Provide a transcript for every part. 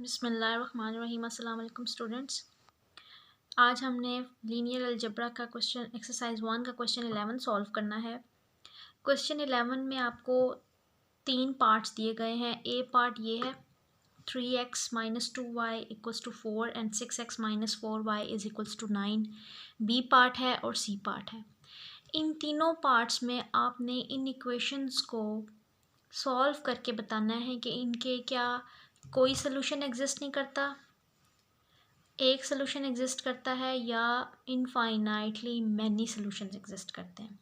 बिस्मिल्लाहिर्रहमानिर्रहीम। अस्सलाम वालेकुम स्टूडेंट्स। आज हमने लीनियर अलजेब्रा का क्वेश्चन एक्सरसाइज 1 का क्वेश्चन 11 सॉल्व करना है। क्वेश्चन 11 में आपको 3 पार्ट्स दिए गए हैं। ए पार्ट ये है 3x minus 2y equals to 4 and 6x minus 4y is equals to 9। B part है और सी पार्ट है। इन तीनों पार्ट्स में आपने इन इक्वेशंस को सॉल्व करके बताना है कि इनके क्या कोई सलूशन एग्जिस्ट नहीं करता, एक सलूशन एग्जिस्ट करता है, या इनफाइनाइटली मैनी सलूशंस एग्जिस्ट करते हैं।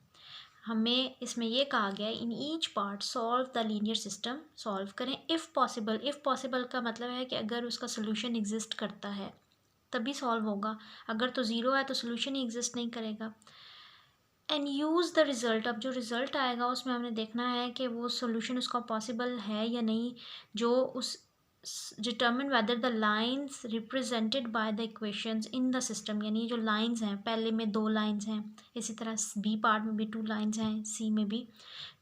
हमें इसमें यह कहा गया है in each part solve the linear system, solve करें इफ़ पॉसिबल। इफ़ पॉसिबल का मतलब है कि अगर उसका सलूशन एग्जिस्ट करता है तभी सॉल्व होगा, अगर तो ज़ीरो है तो सलूशन ही एग्जिस्ट नहीं करेगा। एंड यूज़ द रिज़ल्ट, अब जो रिज़ल्ट आएगा उसमें हमने देखना है कि वो सॉल्यूशन उसका पॉसिबल है या नहीं, जो उस determine whether the lines represented by the equations in the system, यानी जो लाइंस हैं, पहले में 2 लाइंस हैं, इसी तरह बी पार्ट में भी 2 लाइंस हैं, सी में भी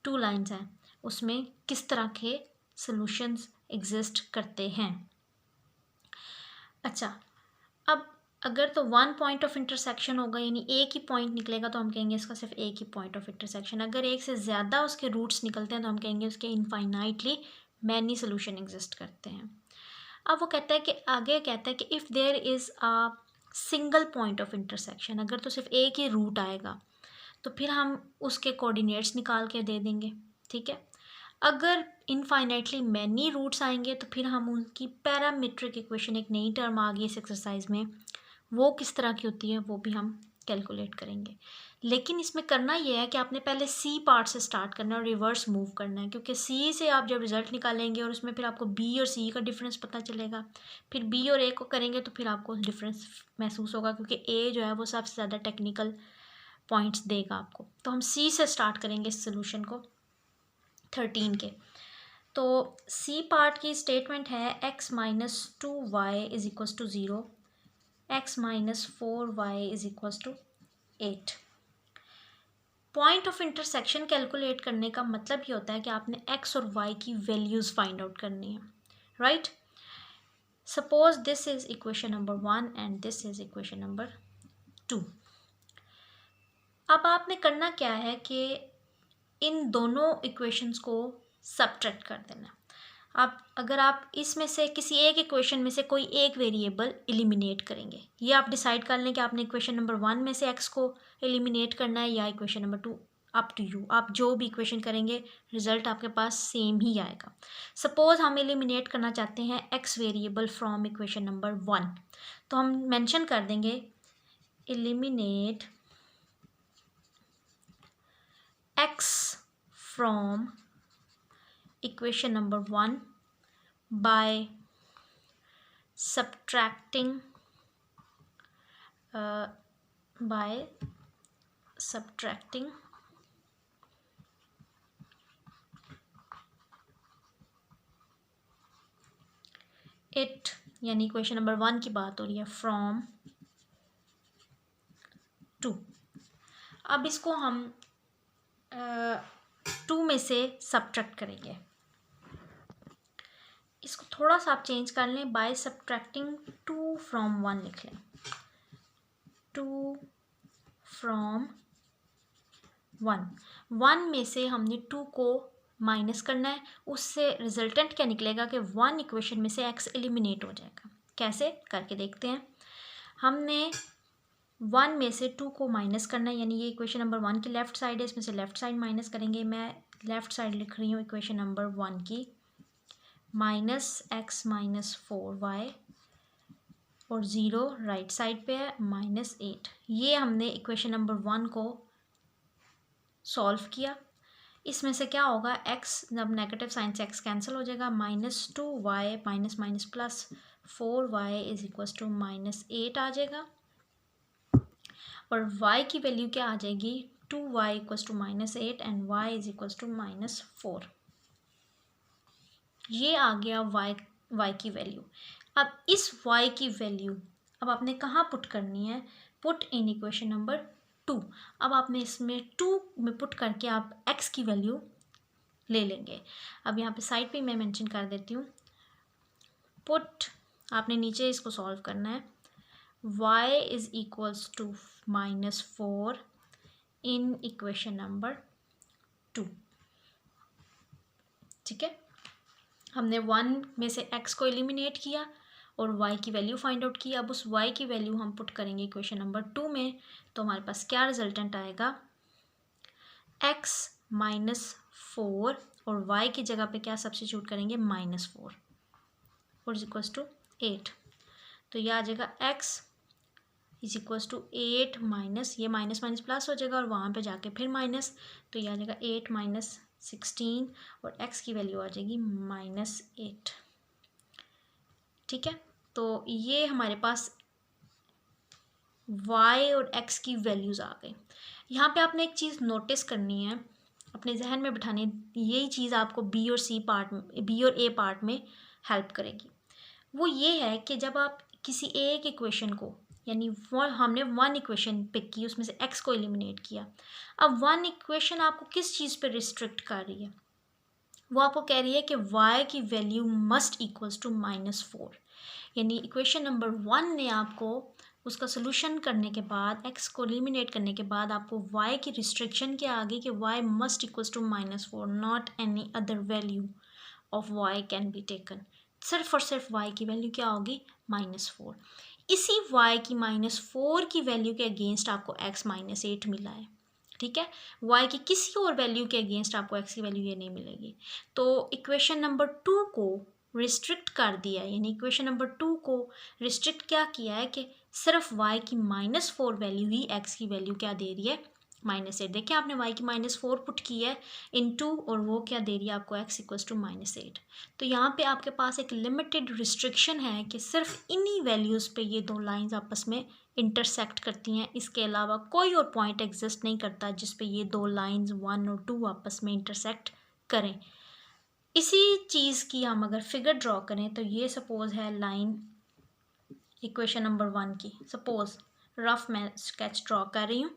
2 लाइंस हैं, उसमें किस तरह के सॉल्यूशंस एग्जिस्ट करते हैं। अच्छा, अब अगर तो 1 पॉइंट ऑफ इंटरसेक्शन होगा, यानी एक ही पॉइंट निकलेगा, तो हम कहेंगे इसका सिर्फ एक ही पॉइंट ऑफ इंटरसेक्शन। अगर एक से ज़्यादा उसके रूट्स निकलते हैं तो हम कहेंगे उसके इनफाइनाइटली मैनी सोल्यूशन एग्जिस्ट करते हैं। अब वो कहता है कि आगे कहता है कि if there is a single point of intersection, अगर तो सिर्फ एक ही रूट आएगा तो फिर हम उसके कोऑर्डिनेट्स निकाल के दे देंगे, ठीक है। अगर इनफाइनाइटली मैनी रूट्स आएंगे तो फिर हम उनकी पैरामीट्रिक इक्वेशन, एक नई टर्म आ गई इस एक्सरसाइज में, वो किस तरह की होती है वो भी हम कैलकुलेट करेंगे। लेकिन इसमें करना ये है कि आपने पहले सी पार्ट से स्टार्ट करना है और रिवर्स मूव करना है, क्योंकि सी से आप जब रिजल्ट निकालेंगे और उसमें फिर आपको बी और सी का डिफरेंस पता चलेगा, फिर बी और ए को करेंगे तो फिर आपको डिफरेंस महसूस होगा, क्योंकि ए जो है वो सबसे ज़्यादा टेक्निकल पॉइंट्स देगा आपको। तो हम सी से स्टार्ट करेंगे इस सोल्यूशन को 13 के। तो सी पार्ट की स्टेटमेंट है x minus 2y is equals to 0, x minus 4y is equals to 8। Point of intersection calculate करने का मतलब ये होता है कि आपने x और y की वैल्यूज़ फाइंड आउट करनी है, right. Suppose this is equation number 1 and this is equation number 2। अब आपने करना क्या है कि इन दोनों इक्वेशंस को सब्ट्रैक्ट कर देना। आप अगर आप इसमें से किसी एक इक्वेशन में से कोई एक वेरिएबल एलिमिनेट करेंगे, ये आप डिसाइड कर लें कि आपने इक्वेशन नंबर 1 में से x को एलिमिनेट करना है या equation number 2, up to you. आप जो भी इक्वेशन करेंगे रिजल्ट आपके पास सेम ही आएगा। सपोज हम एलिमिनेट करना चाहते हैं x variable from equation number 1, तो हम मेंशन कर देंगे eliminate x from equation number 1 by subtracting it, यानी इक्वेशन नंबर 1 की बात हो रही है, फ्रॉम 2। अब इसको हम 2 में से सब्ट्रैक्ट करेंगे। इसको थोड़ा सा आप चेंज कर लें, बाय सब्ट्रैक्टिंग 2 फ्रॉम 1 लिख लें, 2 फ्रॉम 1 में से हमने 2 को माइनस करना है, उससे रिजल्टेंट क्या निकलेगा कि 1 इक्वेशन में से x एलिमिनेट हो जाएगा। कैसे करके देखते हैं। हमने 1 में से 2 को माइनस करना है, यानी ये इक्वेशन नंबर 1 की लेफ़्ट साइड है, इसमें से लेफ़्ट साइड माइनस करेंगे। मैं लेफ़्ट साइड लिख रही हूँ इक्वेशन नंबर 1 की, माइनस x माइनस 4y और 0 राइट साइड पे है, माइनस 8। ये हमने इक्वेशन नंबर 1 को सॉल्व किया। इसमें से क्या होगा, x जब नेगेटिव साइन से x कैंसिल हो जाएगा, minus 2y minus minus plus 4y is equals to minus 8 आ जाएगा, और y की वैल्यू क्या आ जाएगी, 2y equals to minus 8 and y is equals to minus 4। ये आ गया y की वैल्यू। अब इस y की वैल्यू अब आपने कहाँ पुट करनी है, पुट इन इक्वेशन नंबर 2। अब आपने इसमें 2 में पुट करके आप x की वैल्यू ले लेंगे। अब यहाँ पे साइड पे मैं मेंशन कर देती हूँ, पुट आपने नीचे इसको सॉल्व करना है। y is equals to -4 in equation number 2। ठीक है, हमने 1 में से x को एलिमिनेट किया और y की वैल्यू फाइंड आउट की। अब उस y की वैल्यू हम पुट करेंगे इक्वेशन नंबर 2 में, तो हमारे पास क्या रिजल्टेंट आएगा, x -4 और y की जगह पे क्या सब्स्टिट्यूट करेंगे, -4 और इज इक्वल्स टू 8। तो यह आ जाएगा x is equals to 8 minus, ये माइनस माइनस प्लस हो जाएगा और वहाँ पे जाके फिर माइनस, तो यह आ जाएगा 8 माइनस 16 और x की वैल्यू आ जाएगी -8। ठीक है, तो ये हमारे पास y और x की वैल्यूज़ आ गई। यहाँ पे आपने एक चीज़ नोटिस करनी है, अपने जहन में बिठानी, यही चीज़ आपको बी और ए पार्ट में हेल्प करेगी। वो ये है कि जब आप किसी एक इक्वेशन को, यानी वो हमने 1 इक्वेशन पिक की, उसमें से x को एलिमिनेट किया। अब 1 इक्वेशन आपको किस चीज़ पे रिस्ट्रिक्ट कर रही है, वो आपको कह रही है कि y की वैल्यू मस्ट इक्वल्स टू -4। यानी इक्वेशन नंबर 1 ने आपको उसका सोल्यूशन करने के बाद, x को एलिमिनेट करने के बाद आपको y की रिस्ट्रिक्शन क्या आ गई कि y must equals to -4, not any other value of y can be taken. सिर्फ और सिर्फ y की वैल्यू क्या होगी, -4। इसी y की -4 की वैल्यू के अगेंस्ट आपको x -8 मिला है। ठीक है, y की किसी और वैल्यू के अगेंस्ट आपको x की वैल्यू ये नहीं मिलेगी। तो इक्वेशन नंबर 2 को रिस्ट्रिक्ट कर दिया है, यानी इक्वेशन नंबर 2 को रिस्ट्रिक्ट क्या किया है कि सिर्फ y की -4 वैल्यू ही x की वैल्यू क्या दे रही है, -8। देखिए आपने y की -4 पुट की है इनटू, और वो क्या दे रही है आपको, x इक्वल्स टू -8। तो यहाँ पे आपके पास एक लिमिटेड रिस्ट्रिक्शन है कि सिर्फ इन्हीं वैल्यूज़ पे ये दो लाइंस आपस में इंटरसेक्ट करती हैं। इसके अलावा कोई और पॉइंट एग्जिस्ट नहीं करता जिस पे ये दो लाइंस 1 और 2 आपस में इंटरसेक्ट करें। इसी चीज़ की हम अगर फिगर ड्रॉ करें, तो ये सपोज है लाइन इक्वेशन नंबर 1 की, सपोज रफ मैं स्केच ड्रॉ कर रही हूँ,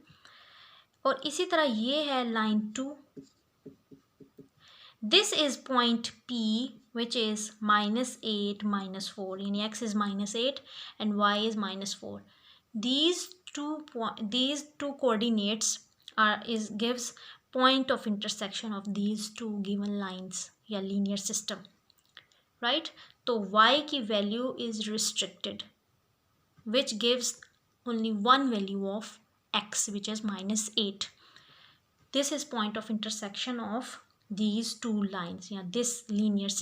और इसी तरह ये है line 2। This is point P which is -8 -4, यानी x is -8 and y is -4. These two coordinates gives point of intersection of these two given lines या linear system, right? तो y की value is restricted which gives only one value of x which is -8. This is point of intersection of these two lines या this linear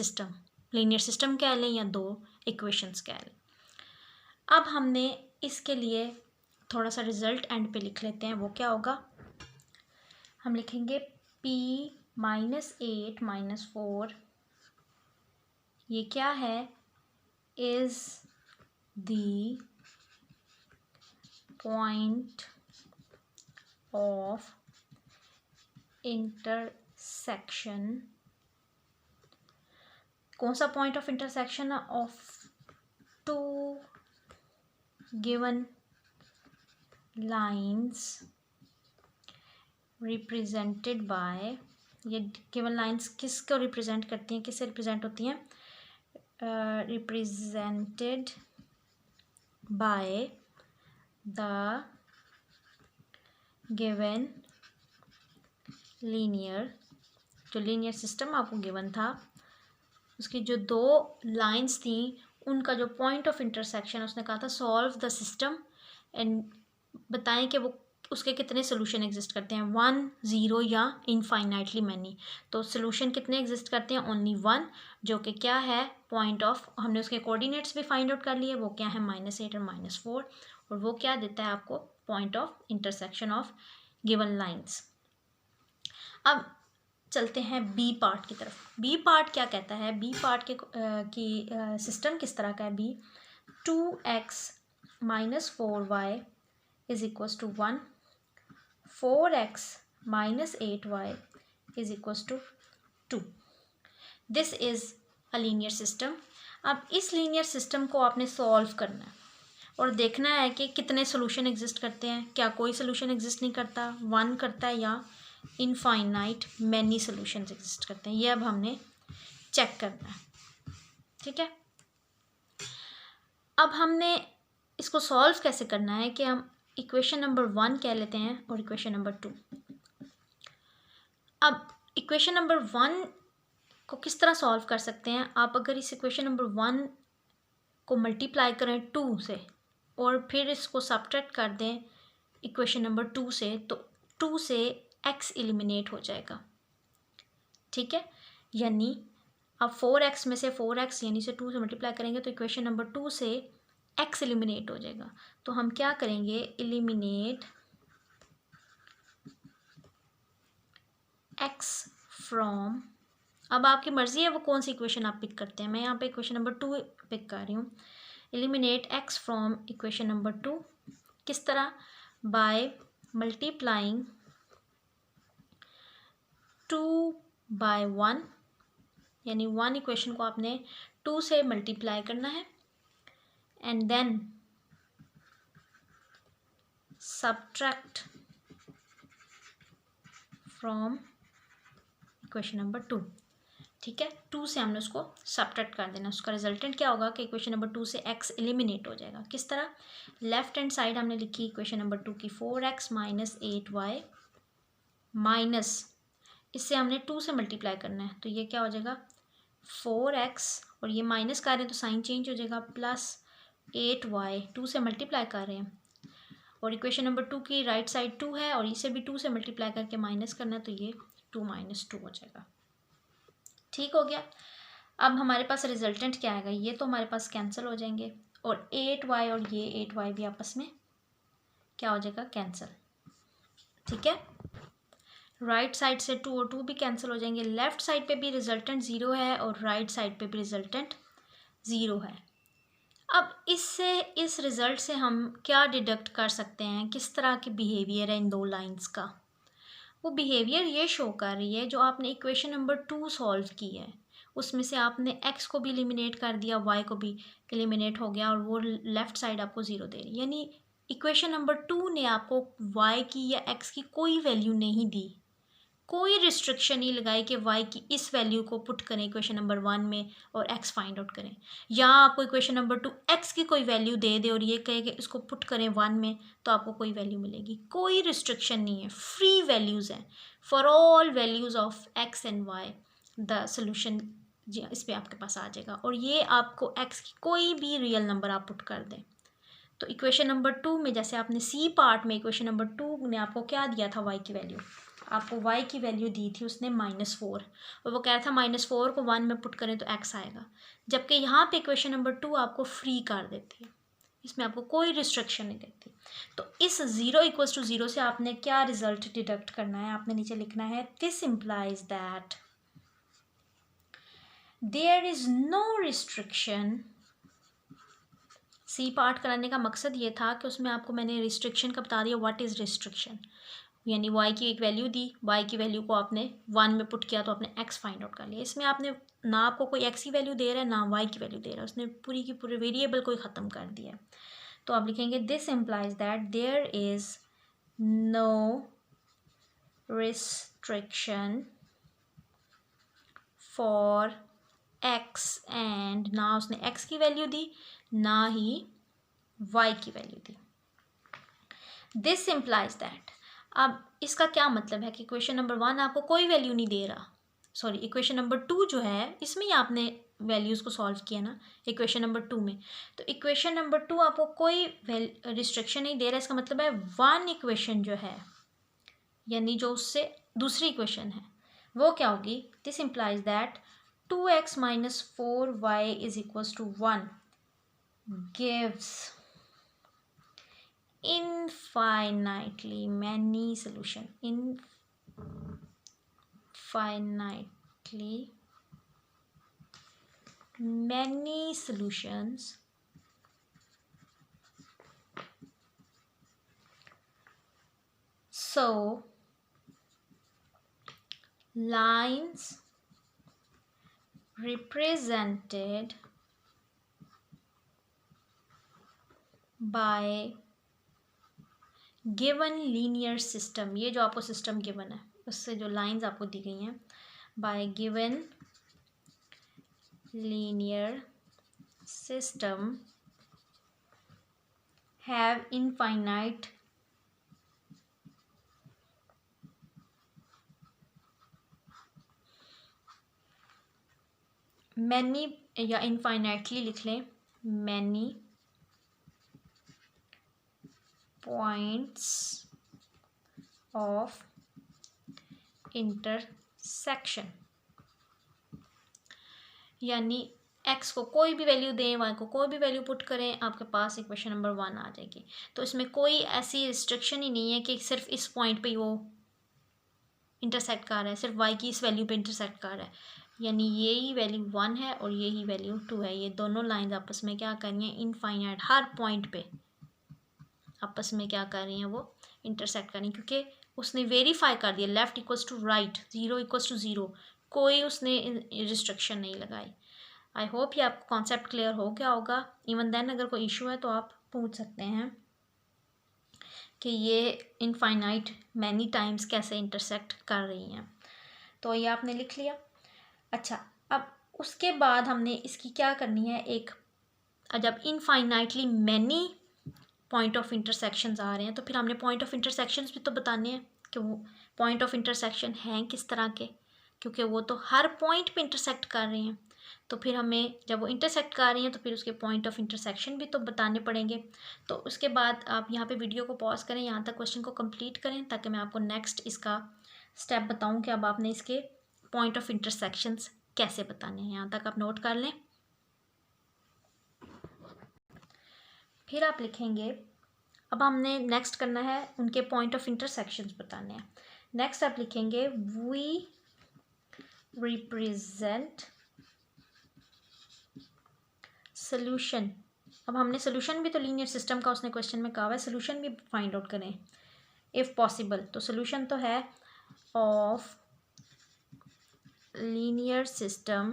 system कह लें या दो equations कह लें। अब हमने इसके लिए थोड़ा सा रिजल्ट एंड पे लिख लेते हैं। वो क्या होगा, हम लिखेंगे p -8 -4 ये क्या है, is the point of intersection, कौन सा point of intersection of two given lines represented by, ये गिवन लाइंस किसको रिप्रेजेंट करती हैं, किससे रिप्रेजेंट होती हैं, represented by the given linear, जो लीनियर सिस्टम आपको गिवन था उसकी जो दो लाइंस थी उनका जो पॉइंट ऑफ इंटरसेक्शन, उसने कहा था सॉल्व द सिस्टम एंड बताएं कि वो उसके कितने सोल्यूशन एग्जिस्ट करते हैं, 1, 0 या इनफाइनाइटली मैनी। तो सोल्यूशन कितने एग्जिस्ट करते हैं, ओनली 1, जो कि क्या है पॉइंट ऑफ, हमने उसके कोऑर्डिनेट्स भी फाइंड आउट कर लिए, वो क्या है -8 और -4, और वो क्या देता है आपको point of intersection of given lines. अब चलते हैं बी पार्ट की तरफ। बी पार्ट क्या कहता है, बी पार्ट की सिस्टम किस तरह का है, B 2x -4y is equals to 1, 4x -8y is equals to 2। This is a linear system. अब इस लीनियर सिस्टम को आपने सॉल्व करना है और देखना है कि कितने सोल्यूशन एग्जिस्ट करते हैं, क्या कोई सोल्यूशन एग्जिस्ट नहीं करता, 1 करता है, या इनफाइनाइट मैनी सोल्यूशंस एग्जिस्ट करते हैं। ये अब हमने चेक करना है। ठीक है, अब हमने इसको सॉल्व कैसे करना है कि हम इक्वेशन नंबर 1 कह लेते हैं और इक्वेशन नंबर 2। अब इक्वेशन नंबर 1 को किस तरह सॉल्व कर सकते हैं? आप अगर इस इक्वेशन नंबर 1 को मल्टीप्लाई करें 2 से और फिर इसको सब्ट्रैक्ट कर दें इक्वेशन नंबर 2 से, तो 2 से x एलिमिनेट हो जाएगा, ठीक है। यानी अब 4x में से 4x यानी से 2 से मल्टीप्लाई करेंगे तो इक्वेशन नंबर 2 से x एलिमिनेट हो जाएगा। तो हम क्या करेंगे, एलिमिनेट x फ्रॉम, अब आपकी मर्ज़ी है वो कौन सी इक्वेशन आप पिक करते हैं। मैं यहाँ पे इक्वेशन नंबर 2 पिक कर रही हूँ। Eliminate x from equation number 2 किस तरह, बाय मल्टीप्लाइंग 2 बाय 1, यानी 1 इक्वेशन को आपने 2 से मल्टीप्लाई करना है and then subtract from equation number 2, ठीक है। 2 से हमने उसको सब्ट्रैक्ट कर देना, उसका रिजल्टेंट क्या होगा कि इक्वेशन नंबर 2 से x एलिमिनेट हो जाएगा। किस तरह, लेफ्ट हैंड साइड हमने लिखी इक्वेशन नंबर 2 की 4x माइनस 8y माइनस, इससे हमने 2 से मल्टीप्लाई करना है तो ये क्या हो जाएगा 4x, और ये माइनस कर रहे हैं तो साइन चेंज हो जाएगा, प्लस 8y 2 से मल्टीप्लाई कर रहे हैं और इक्वेशन नंबर 2 की राइट साइड 2 है और इसे भी 2 से मल्टीप्लाई करके माइनस करना है तो ये 2 माइनस 2 हो जाएगा, ठीक हो गया। अब हमारे पास रिजल्टेंट क्या आएगा, ये तो हमारे पास कैंसिल हो जाएंगे और 8y और ये 8y भी आपस में क्या हो जाएगा, कैंसिल, ठीक है। राइट साइड से 2 और 2 भी कैंसिल हो जाएंगे, लेफ्ट साइड पे भी रिजल्टेंट 0 है और राइट साइड पे भी रिजल्टेंट 0 है। अब इससे, इस रिज़ल्ट से हम क्या डिडक्ट कर सकते हैं, किस तरह के बिहेवियर है इन दो लाइंस का। वो बिहेवियर ये शो कर रही है जो आपने इक्वेशन नंबर 2 सॉल्व की है उसमें से आपने x को भी एलिमिनेट कर दिया, y को भी एलिमिनेट हो गया और वो लेफ़्ट साइड आपको 0 दे रही है। यानी इक्वेशन नंबर 2 ने आपको y की या x की कोई वैल्यू नहीं दी, कोई रिस्ट्रिक्शन नहीं लगाई कि y की इस वैल्यू को पुट करें इक्वेशन नंबर 1 में और x फाइंड आउट करें, या आपको इक्वेशन नंबर 2 x की कोई वैल्यू दे दे और ये कहे कि इसको पुट करें 1 में तो आपको कोई वैल्यू मिलेगी। कोई रिस्ट्रिक्शन नहीं है, फ्री वैल्यूज़ हैं, for all values of x and y the solution जी इस पर आपके पास आ जाएगा। और ये आपको x की कोई भी रियल नंबर आप पुट कर दें तो इक्वेशन नंबर 2 में जैसे आपने सी पार्ट में इक्वेशन नंबर 2 ने आपको क्या दिया था, y की वैल्यू, आपको y की वैल्यू दी थी उसने -4 और वो कह रहा था -4 को 1 में पुट करें तो x आएगा, जबकि यहाँ पे इक्वेशन नंबर 2 आपको फ्री कर देती है, इसमें आपको कोई रिस्ट्रिक्शन नहीं देती। तो इस 0 = 0 से आपने क्या रिजल्ट डिडक्ट करना है, आपने नीचे लिखना है this implies that there is no restriction. C part कराने का मकसद ये था कि उसमें आपको मैंने रिस्ट्रिक्शन का बता दिया, व्हाट इज़ रिस्ट्रिक्शन, यानी y की एक वैल्यू दी, y की वैल्यू को आपने 1 में पुट किया तो आपने x फाइंड आउट कर लिया। इसमें आपने ना आपको कोई x की वैल्यू दे रहा है ना y की वैल्यू दे रहा है, उसने पूरी की पूरी वेरिएबल को ही ख़त्म कर दिया है। तो आप लिखेंगे this implies that there is no restriction for x and, ना उसने x की वैल्यू दी ना ही y की वैल्यू दी। दिस इम्प्लाइज दैट, अब इसका क्या मतलब है कि इक्वेशन नंबर 1 आपको कोई वैल्यू नहीं दे रहा, सॉरी इक्वेशन नंबर 2 जो है इसमें ही आपने वैल्यूज़ को सॉल्व किया ना इक्वेशन नंबर 2 में, तो इक्वेशन नंबर 2 आपको कोई रिस्ट्रिक्शन नहीं दे रहा। इसका मतलब है 1 इक्वेशन जो है यानी जो उससे दूसरी इक्वेशन है वो क्या होगी, this implies that 2x - 4y = 1 gives infinitely many solution, infinitely many solutions so lines represented by given linear system, ये जो आपको सिस्टम गिवन है उससे जो लाइंस आपको दी गई हैं, bye given linear system have infinite many, या infinitely लिख लें, many points of intersection, यानी x को कोई भी वैल्यू दें, y को कोई भी वैल्यू पुट करें, आपके पास इक्वेशन नंबर 1 आ जाएगी। तो इसमें कोई ऐसी रिस्ट्रिक्शन ही नहीं है कि सिर्फ इस पॉइंट पे ही वो इंटरसेक्ट कर रहा है, सिर्फ y की इस वैल्यू पे इंटरसेक्ट कर रहा है, यानी यही वैल्यू 1 है और यही वैल्यू 2 है। ये दोनों लाइंस आपस में क्या कर रही हैं, इनफाइनाइट हर पॉइंट पे आपस में क्या कर रही हैं, वो इंटरसेक्ट कर रही हैं, क्योंकि उसने वेरीफाई कर दिया left equals to right, zero equals to zero, कोई उसने रिस्ट्रिक्शन नहीं लगाई। आई होप ये आपको कॉन्सेप्ट क्लियर हो गया होगा। इवन देन अगर कोई इशू है तो आप पूछ सकते हैं कि ये इनफाइनाइट मैनी टाइम्स कैसे इंटरसेक्ट कर रही हैं। तो ये आपने लिख लिया। अच्छा, अब उसके बाद हमने इसकी क्या करनी है, एक जब infinitely many point of intersections आ रहे हैं तो फिर हमने पॉइंट ऑफ इंटरसेक्शंस भी तो बताने हैं कि वो पॉइंट ऑफ इंटरसेक्शन हैं किस तरह के, क्योंकि वो तो हर पॉइंट पे इंटरसेक्ट कर रही हैं। तो फिर हमें जब वो इंटरसेक्ट कर रही हैं तो फिर उसके पॉइंट ऑफ इंटरसेक्शन भी तो बताने पड़ेंगे। तो उसके बाद आप यहाँ पे वीडियो को पॉज करें, यहाँ तक क्वेश्चन को कंप्लीट करें, ताकि मैं आपको नेक्स्ट इसका स्टेप बताऊँ कि अब आपने इसके पॉइंट ऑफ इंटरसेक्शंस कैसे बताने हैं। यहाँ तक आप नोट कर लें। फिर आप लिखेंगे, अब हमने नेक्स्ट करना है उनके पॉइंट ऑफ इंटरसेक्शंस बताने हैं। नेक्स्ट आप लिखेंगे वी रिप्रेजेंट सोल्यूशन। अब हमने सोल्यूशन भी तो लीनियर सिस्टम का उसने क्वेश्चन में कहा है, सोल्यूशन भी फाइंड आउट करें इफ़ पॉसिबल। तो सोल्यूशन तो है of linear system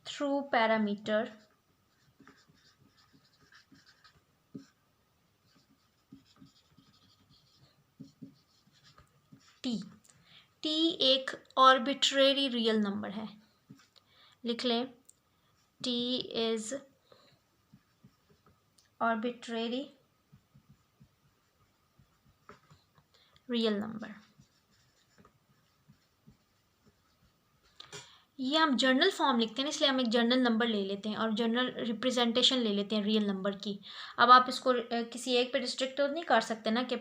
through parameter T. T एक आर्बिट्रेरी रियल नंबर है, लिख लें T is arbitrary real number. ये हम जर्नल फॉर्म लिखते हैं, इसलिए हम एक जर्नल नंबर ले लेते हैं और जर्नल रिप्रेजेंटेशन ले लेते हैं रियल नंबर की। अब आप इसको किसी एक पे रिस्ट्रिक्ट तो नहीं कर सकते ना, कि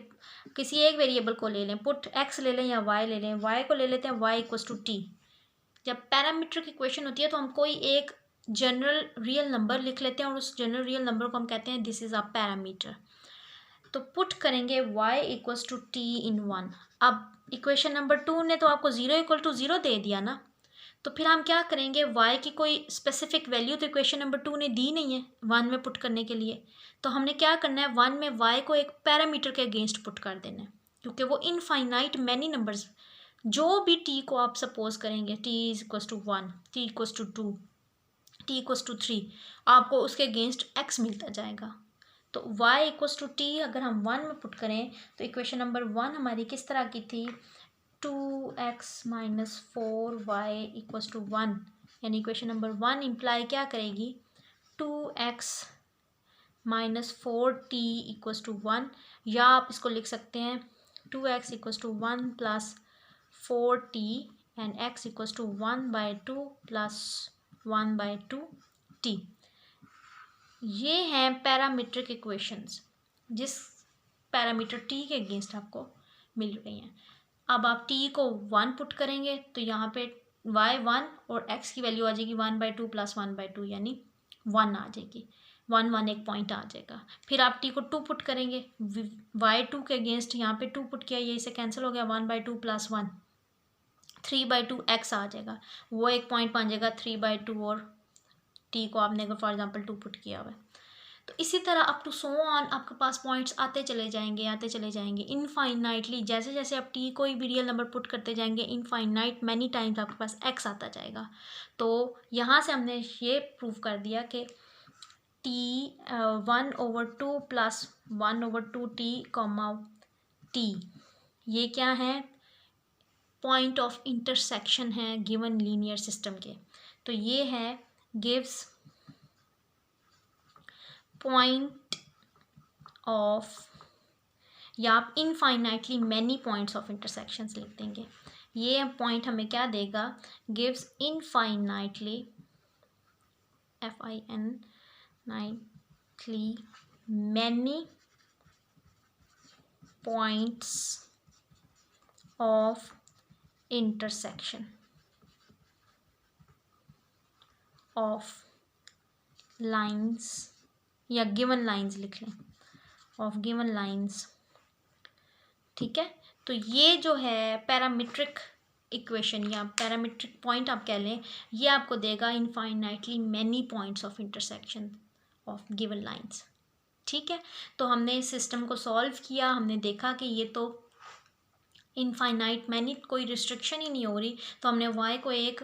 किसी एक वेरिएबल को ले लें, पुट एक्स ले लें या वाई ले लें। वाई को ले लेते हैं वाई इक्वल्स टू टी। जब पैरामीट्रिक इक्वेशन होती है तो हम कोई एक जनरल रियल नंबर लिख लेते हैं और उस जनरल रियल नंबर को हम कहते हैं दिस इज़ अ पैरामीटर। तो पुट करेंगे y इक्वल्स टू टी इन 1। अब इक्वेशन नंबर 2 ने तो आपको 0 इक्वल टू 0 दे दिया ना, तो फिर हम क्या करेंगे, y की कोई स्पेसिफिक वैल्यू तो इक्वेशन नंबर 2 ने दी नहीं है 1 में पुट करने के लिए। तो हमने क्या करना है, 1 में y को एक पैरामीटर के अगेंस्ट पुट कर देना है, क्योंकि वो इनफाइनाइट मैनी नंबर्स जो भी t को आप सपोज करेंगे, t is equals to 1, t equals to 2, t equals to 3, आपको उसके अगेंस्ट x मिलता जाएगा। तो y इक्वल्स टू टी अगर हम 1 में पुट करें तो इक्वेशन नंबर 1 हमारी किस तरह की थी, 2x minus 4y equals to 1, यानी इक्वेशन नंबर 1 इम्प्लाई क्या करेगी, 2x minus 4t equals to 1, या आप इसको लिख सकते हैं 2x equals to 1 plus 4t and x equals to 1/2 plus 1/2t। ये हैं पैरामीट्रिक इक्वेशंस जिस पैरामीटर t के अगेंस्ट आपको मिल रही हैं। अब आप t को 1 पुट करेंगे तो यहाँ पे y 1 और x की वैल्यू आ जाएगी 1/2 प्लस 1/2, यानी 1 आ जाएगी, 1 एक पॉइंट आ जाएगा। फिर आप t को 2 पुट करेंगे, y 2 के अगेंस्ट यहाँ पे 2 पुट किया, ये इसे कैंसिल हो गया, 1/2 प्लस 1, 3/2 x आ जाएगा, वो एक पॉइंट बन जाएगा 3/2, और t को आपने अगर फॉर एग्जांपल 2 पुट किया हुआ है। तो इसी तरह अप टू सो ऑन आपके पास पॉइंट्स आते चले जाएंगे इनफाइनाइटली। जैसे जैसे आप टी कोई भी रियल नंबर पुट करते जाएंगे, इनफाइनाइट मैनी टाइम्स आपके पास एक्स आता जाएगा। तो यहाँ से हमने ये प्रूव कर दिया कि T 1/2 plus 1/2 T comma T, ये क्या है, पॉइंट ऑफ इंटरसेक्शन है गिवन लीनियर सिस्टम के। तो ये है गिव्स पॉइंट ऑफ, या आप infinitely many points of intersections लिख देंगे। ये पॉइंट हमें क्या देगा, gives infinitely, FINITely many points of intersection of lines, या गिवन लाइंस लिख लें, ऑफ गिवन लाइंस। ठीक है, तो ये जो है पैरामीट्रिक इक्वेशन या पैरामीट्रिक पॉइंट आप कह लें, ये आपको देगा infinitely many points of intersection of given lines. ठीक है, तो हमने इस सिस्टम को सॉल्व किया, हमने देखा कि ये तो इनफाइनाइट मैनी, कोई रिस्ट्रिक्शन ही नहीं हो रही, तो हमने y को एक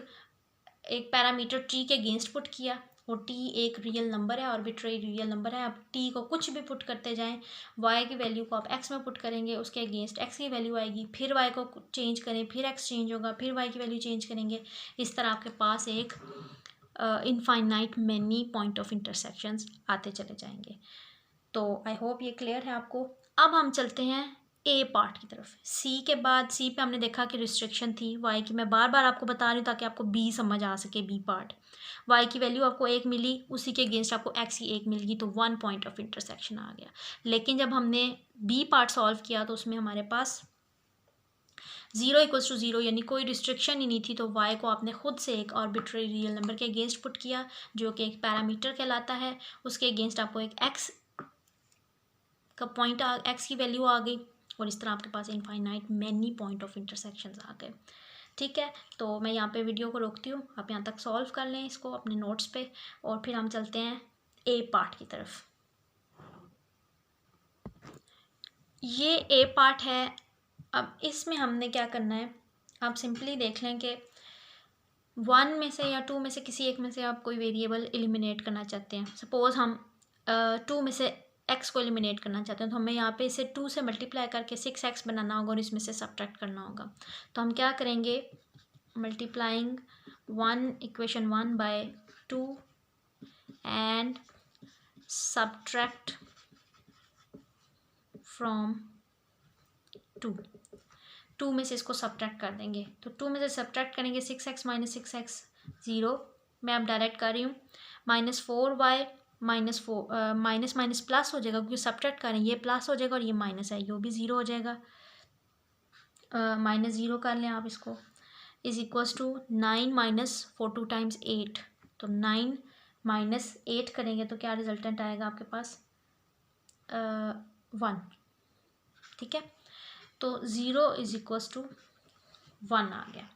पैरामीटर t के अगेंस्ट पुट किया, और t एक रियल नंबर है, आर्बिट्रेरी रियल नंबर है। आप t को कुछ भी पुट करते जाएं, y की वैल्यू को आप x में पुट करेंगे, उसके अगेंस्ट x की वैल्यू आएगी, फिर y को चेंज करें, फिर x चेंज होगा, फिर y की वैल्यू चेंज करेंगे। इस तरह आपके पास एक infinite many point of intersections आते चले जाएंगे। तो आई होप ये क्लियर है आपको। अब हम चलते हैं ए पार्ट की तरफ। सी के बाद, सी पे हमने देखा कि रिस्ट्रिक्शन थी वाई की, मैं बार बार आपको बता रही हूँ ताकि आपको बी समझ आ सके। बी पार्ट, वाई की वैल्यू आपको 1 मिली, उसी के अगेंस्ट आपको एक्स ही 1 मिल गई, तो 1 पॉइंट ऑफ इंटरसेक्शन आ गया। लेकिन जब हमने बी पार्ट सॉल्व किया तो उसमें हमारे पास 0 = 0 यानी कोई रिस्ट्रिक्शन ही नहीं थी, तो y को आपने खुद से एक आर्बिट्रेरी रियल नंबर के अगेंस्ट पुट किया, जो कि एक पैरामीटर कहलाता है। उसके अगेंस्ट आपको एक x का पॉइंट, x की वैल्यू आ गई, और इस तरह आपके पास infinite many point of intersections आ गए। ठीक है, तो मैं यहाँ पे वीडियो को रोकती हूँ, आप यहाँ तक सॉल्व कर लें इसको अपने नोट्स पे, और फिर हम चलते हैं ए पार्ट की तरफ। ये ए पार्ट है। अब इसमें हमने क्या करना है, आप सिंपली देख लें कि 1 में से या 2 में से किसी एक में से आप कोई वेरिएबल एलिमिनेट करना चाहते हैं। सपोज़ हम 2 में से x को एलिमिनेट करना चाहते हैं, तो हमें यहाँ पे इसे 2 से मल्टीप्लाई करके 6x बनाना होगा और इसमें से सब्ट्रैक्ट करना होगा। तो हम क्या करेंगे, multiplying 1 equation 1 by 2 and subtract from 2 में से इसको सब्ट्रैक्ट कर देंगे। तो 2 में से सब्ट्रैक्ट करेंगे 6x - 6x 0, मैं अब डायरेक्ट कर रही हूँ, -4y -4 माइनस माइनस प्लस हो जाएगा, क्योंकि सब्ट्रैक्ट करें, ये प्लस हो जाएगा और ये माइनस है, ये भी 0 हो जाएगा। -0 कर लें आप इसको, = 9 - 4 2 टाइम्स 8, तो 9 - 8 करेंगे तो क्या रिजल्टेंट आएगा आपके पास, 1। ठीक है, तो 0 = 1 आ गया।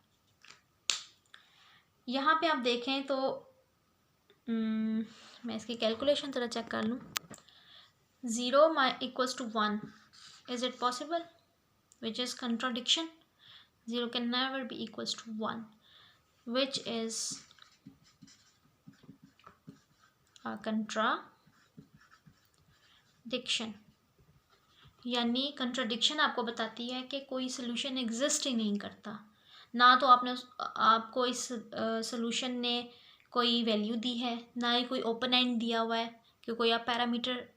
यहाँ पे आप देखें तो मैं इसकी कैलकुलेशन ज़रा चेक कर लूँ। 0 = 1, is it possible, which is contradiction. 0 can never be equals to 1, which is a contradiction। यानी कंट्राडिक्शन आपको बताती है कि कोई सोल्यूशन एग्जिस्ट ही नहीं करता, ना तो आपको इस सोल्यूशन ने कोई वैल्यू दी है, ना ही कोई ओपन एंड दिया हुआ है कि कोई आप पैरामीटर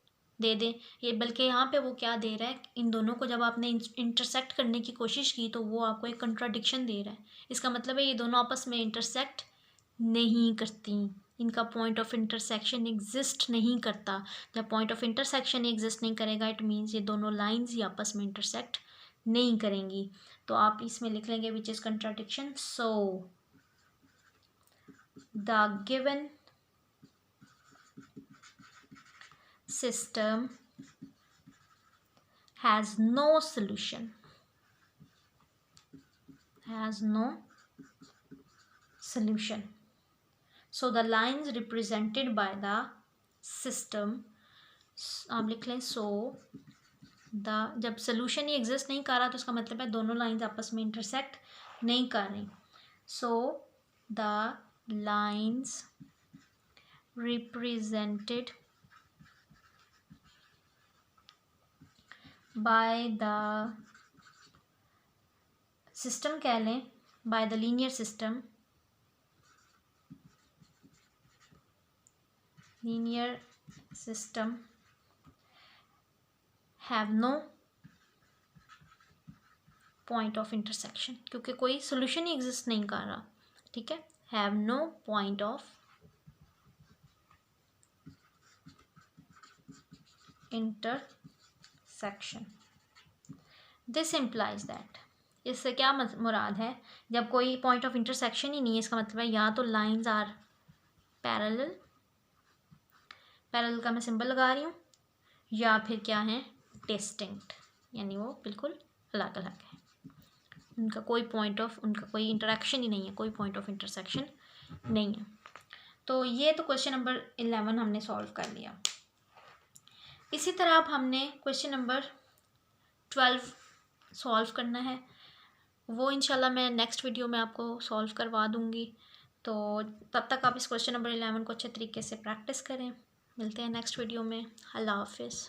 दे दें, ये बल्कि यहाँ पे वो क्या दे रहा है, इन दोनों को जब आपने इंटरसेक्ट करने की कोशिश की तो वो आपको एक कंट्राडिक्शन दे रहा है। इसका मतलब है ये दोनों आपस में इंटरसेक्ट नहीं करती, इनका पॉइंट ऑफ इंटरसेक्शन एग्जिस्ट नहीं करता। जब पॉइंट ऑफ इंटरसेक्शन एग्जिस्ट नहीं करेगा, इट मीन्स ये दोनों लाइंस ही आपस में इंटरसेक्ट नहीं करेंगी। तो आप इसमें लिख लेंगे which is contradiction. So the given system has no solution, so the lines represented by the system, आप लिख लें so the, जब सोल्यूशन ही एग्जिस्ट नहीं कर रहा तो उसका मतलब है दोनों लाइंस आपस में इंटरसेक्ट नहीं कर रही। so the lines represented by the system कह लें, by the linear system, system have no point of intersection, क्योंकि कोई सोल्यूशन ही एग्जिस्ट नहीं कर रहा, ठीक है। Have no point of intersection, this implies that, इससे क्या मुराद है, जब कोई पॉइंट ऑफ इंटरसेक्शन ही नहीं है, इसका मतलब है या तो लाइंस आर पैरेलल, पैरेलल का मैं सिंबल लगा रही हूँ, या फिर क्या है डिस्टिंक्ट, यानी वो बिल्कुल अलग अलग है, उनका कोई इंटरेक्शन ही नहीं है, कोई पॉइंट ऑफ इंटरसेक्शन नहीं है। तो ये तो क्वेश्चन नंबर 11 हमने सॉल्व कर लिया। इसी तरह अब हमने क्वेश्चन नंबर 12 सॉल्व करना है, वो इंशाल्लाह मैं नेक्स्ट वीडियो में आपको सॉल्व करवा दूँगी। तो तब तक आप इस क्वेश्चन नंबर 11 को अच्छे तरीके से प्रैक्टिस करें। मिलते हैं नेक्स्ट वीडियो में। अल्लाह हाफिज़।